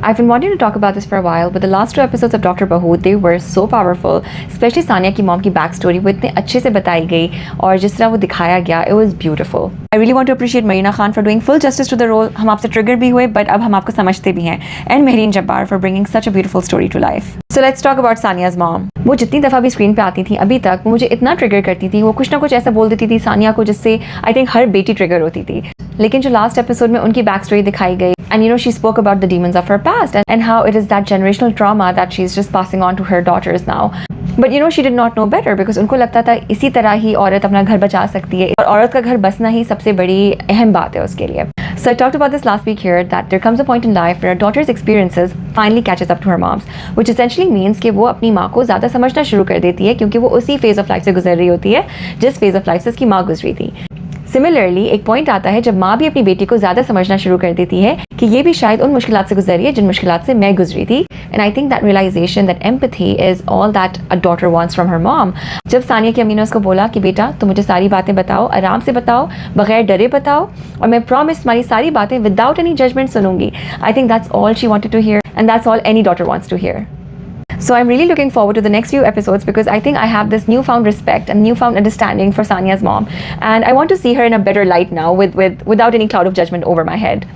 I've been wanting to talk about this for a while, but the last 2 episodes of Dr. Bahu, they were so powerful. Especially Sania की mom की back story वो इतने अच्छे से बताई गई और जिस तरह वो दिखाया गया, it was beautiful. I really want to appreciate Marina Khan for doing full justice to the role. हम आपसे trigger भी हुए, but अब हम आपको समझते भी हैं. And Mehreen Jabbar for bringing such a beautiful story to life. So let's talk about Sania's mom. वो जितनी दफ़ा भी स्क्रीन पे आती थी अभी तक, वो मुझे इतना ट्रिगर करती थी. वो कुछ ना कुछ ऐसा बोल देती थी सानिया को जिससे आई थिंक हर बेटी ट्रिगर होती थी. लेकिन जो लास्ट एपिसोड में उनकी बैक स्टोरी दिखाई गई, and she spoke about the demons of her past and how it is that generational trauma that she's just passing on to her daughters now. But she did not know better because उनको लगता था इसी तरह ही औरत अपना घर बचा सकती है और औरत का घर बसना ही सबसे बड़ी अहम बात है उसके लिए. So I talked about this last week here that there comes a point in life where a daughter's experiences finally catches up to her mom's, which essentially means कि वो अपनी माँ को ज़्यादा समझना शुरू कर देती है क्योंकि वो उसी फेज़ ऑफ लाइफ से गुजर रही होती है जिस फेज़ ऑफ लाइफ से उसकी माँ गुजरी थी. सिमिलरली एक पॉइंट आता है जब माँ भी अपनी बेटी को ज़्यादा समझना शुरू कर देती है कि ये भी शायद उन मुश्किलात से गुजरी है जिन मुश्किलात से मैं गुजरी थी. And I think that realisation, that empathy is all that a daughter wants from her mom. जब सानिया की अम्मी ने उसको बोला कि बेटा तुम मुझे सारी बातें बताओ, आराम से बताओ, बगैर डरे बताओ और मैं प्रॉमिस तुम्हारी सारी बातें विदाउट एनी जजमेंट सुनूंगी. I think that's all she wanted to hear and that's all any daughter wants to hear. So I'm really looking forward to the next few episodes because I think I have this newfound respect and newfound understanding for Sania's mom, and I want to see her in a better light now without any cloud of judgment over my head.